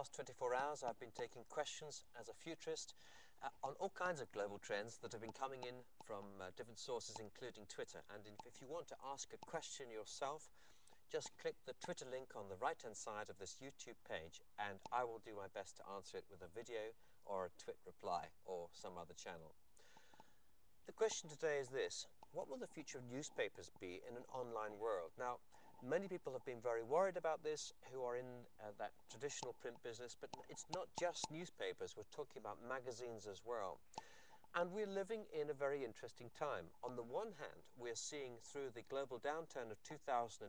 last 24 hours, I've been taking questions as a futurist on all kinds of global trends that have been coming in from different sources, including Twitter. And if you want to ask a question yourself, just click the Twitter link on the right-hand side of this YouTube page, and I will do my best to answer it with a video or a tweet reply or some other channel. The question today is this: what will the future of newspapers be in an online world? Now, many people have been very worried about this who are in that traditional print business, but it's not just newspapers. We're talking about magazines as well. And we're living in a very interesting time. On the one hand, we're seeing through the global downturn of 2009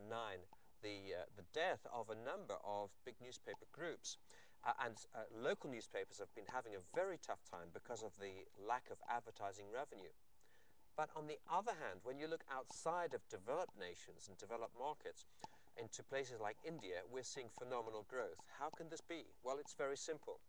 the death of a number of big newspaper groups. And local newspapers have been having a very tough time because of the lack of advertising revenue. But on the other hand, when you look outside of developed nations and developed markets into places like India, we're seeing phenomenal growth. How can this be? Well, it's very simple.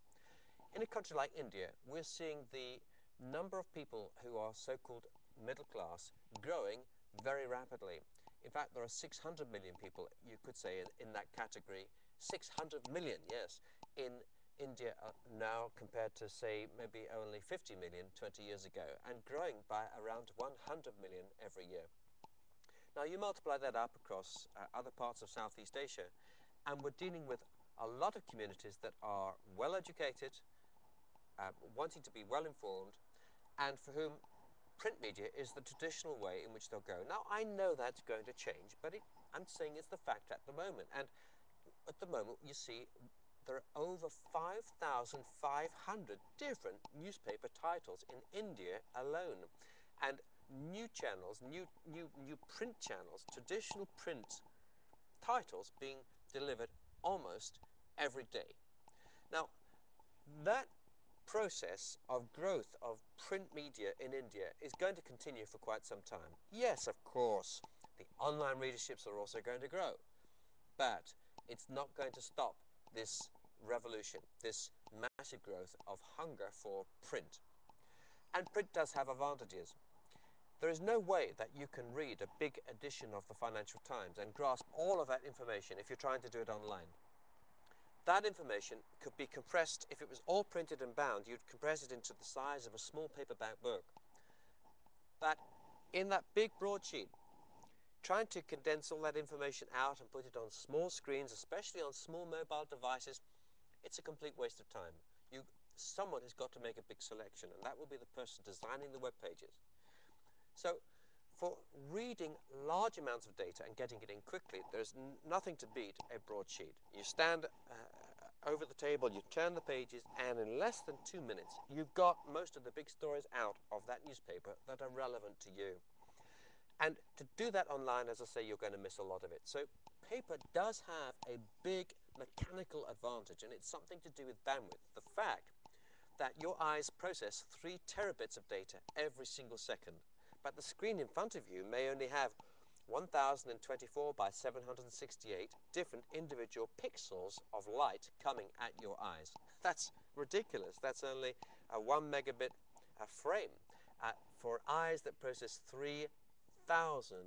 In a country like India, we're seeing the number of people who are so-called middle class growing very rapidly. In fact, there are 600 million people, you could say, in that category. 600 million, yes, in India now, compared to, say, maybe only 50 million 20 years ago, and growing by around 100 million every year. Now, you multiply that up across other parts of Southeast Asia, and we're dealing with a lot of communities that are well educated, wanting to be well informed, and for whom print media is the traditional way in which they'll go. Now, I know that's going to change, but I'm saying it's the fact at the moment. And at the moment, you see, there are over 5,500 different newspaper titles in India alone. And new channels, new print channels, traditional print titles being delivered almost every day. Now, that process of growth of print media in India is going to continue for quite some time. Yes, of course, the online readerships are also going to grow, but it's not going to stop this revolution, this massive growth of hunger for print. And print does have advantages. There is no way that you can read a big edition of the Financial Times and grasp all of that information if you're trying to do it online. That information could be compressed. If it was all printed and bound, you'd compress it into the size of a small paperback book. But in that big broadsheet, trying to condense all that information out and put it on small screens, especially on small mobile devices, it's a complete waste of time. Someone has got to make a big selection, and that will be the person designing the web pages. So for reading large amounts of data and getting it in quickly, there's nothing to beat a broadsheet. You stand over the table, you turn the pages, and in less than 2 minutes, you've got most of the big stories out of that newspaper that are relevant to you. And to do that online, as I say, you're going to miss a lot of it. So paper does have a big mechanical advantage, and it's something to do with bandwidth. The fact that your eyes process 3 terabits of data every single second, but the screen in front of you may only have 1024 by 768 different individual pixels of light coming at your eyes. That's ridiculous. That's only a 1 megabit frame for eyes that process 3,000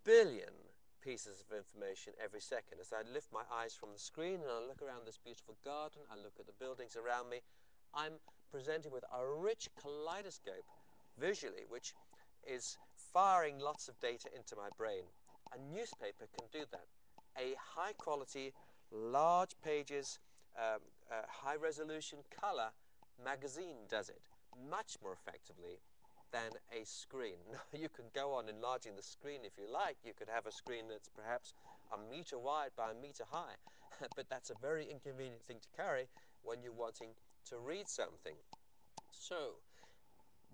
billion pieces of information every second. As I lift my eyes from the screen and I look around this beautiful garden, I look at the buildings around me, I'm presented with a rich kaleidoscope visually, which is firing lots of data into my brain. A newspaper can do that. A high quality, large pages, high resolution color magazine does it much more effectively than a screen. Now, you can go on enlarging the screen if you like. You could have a screen that's perhaps a meter wide by a meter high, but that's a very inconvenient thing to carry when you're wanting to read something. So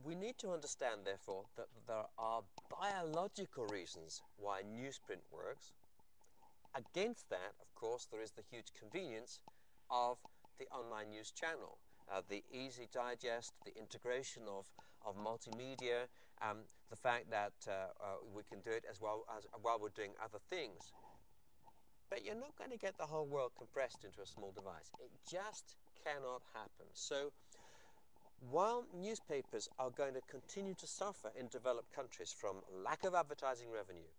we need to understand, therefore, that there are biological reasons why newsprint works. Against that, of course, there is the huge convenience of the online news channel. The easy digest, the integration of multimedia, the fact that we can do it as well as while we're doing other things. But you're not going to get the whole world compressed into a small device. It just cannot happen. So while newspapers are going to continue to suffer in developed countries from lack of advertising revenue,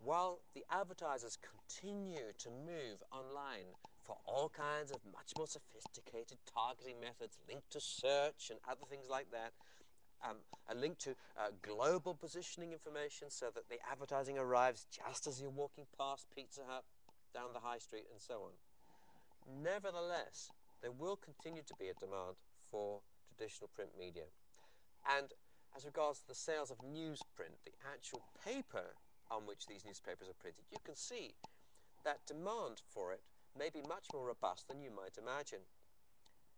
while the advertisers continue to move online for all kinds of much more sophisticated targeting methods linked to search and other things like that, a link to global positioning information so that the advertising arrives just as you're walking past Pizza Hut down the high street and so on. Nevertheless, there will continue to be a demand for traditional print media. And as regards to the sales of newsprint, the actual paper on which these newspapers are printed, you can see that demand for it may be much more robust than you might imagine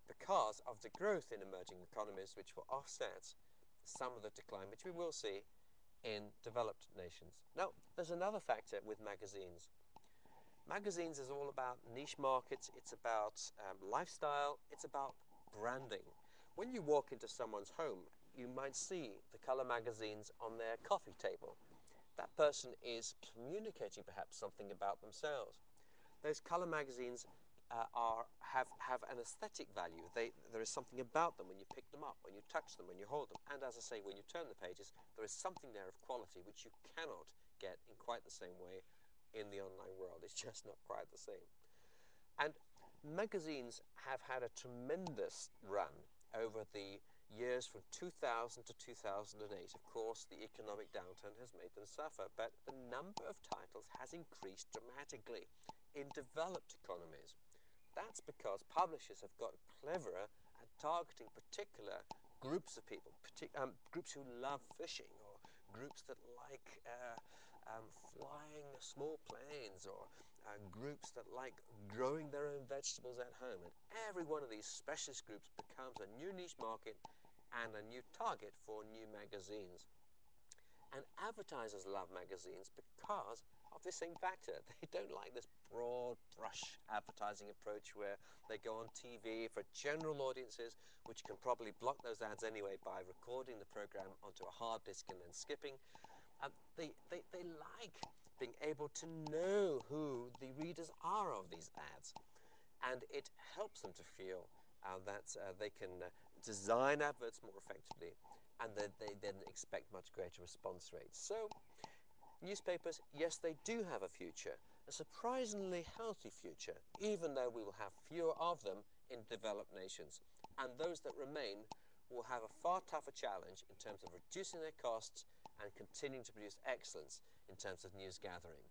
because of the growth in emerging economies, which will offset some of the decline which we will see in developed nations. Now, there's another factor with magazines. Magazines is all about niche markets, it's about lifestyle, it's about branding. When you walk into someone's home, you might see the color magazines on their coffee table. That person is communicating perhaps something about themselves. Those color magazines have an aesthetic value. There is something about them when you pick them up, when you touch them, when you hold them. And as I say, when you turn the pages, there is something there of quality which you cannot get in quite the same way in the online world. It's just not quite the same. And magazines have had a tremendous run over the years from 2000 to 2008. Of course, the economic downturn has made them suffer, but the number of titles has increased dramatically in developed economies. That's because publishers have got cleverer at targeting particular groups of people, groups who love fishing, or groups that like flying small planes, or groups that like growing their own vegetables at home. And every one of these specialist groups becomes a new niche market and a new target for new magazines. And advertisers love magazines because of the same factor. They don't like this broad brush advertising approach where they go on TV for general audiences, which can probably block those ads anyway by recording the program onto a hard disk and then skipping. They like being able to know who the readers are of these ads. And it helps them to feel that they can design adverts more effectively, and that they then expect much greater response rates. So newspapers, yes, they do have a future, a surprisingly healthy future, even though we will have fewer of them in developed nations. And those that remain will have a far tougher challenge in terms of reducing their costs and continuing to produce excellence in terms of news gathering.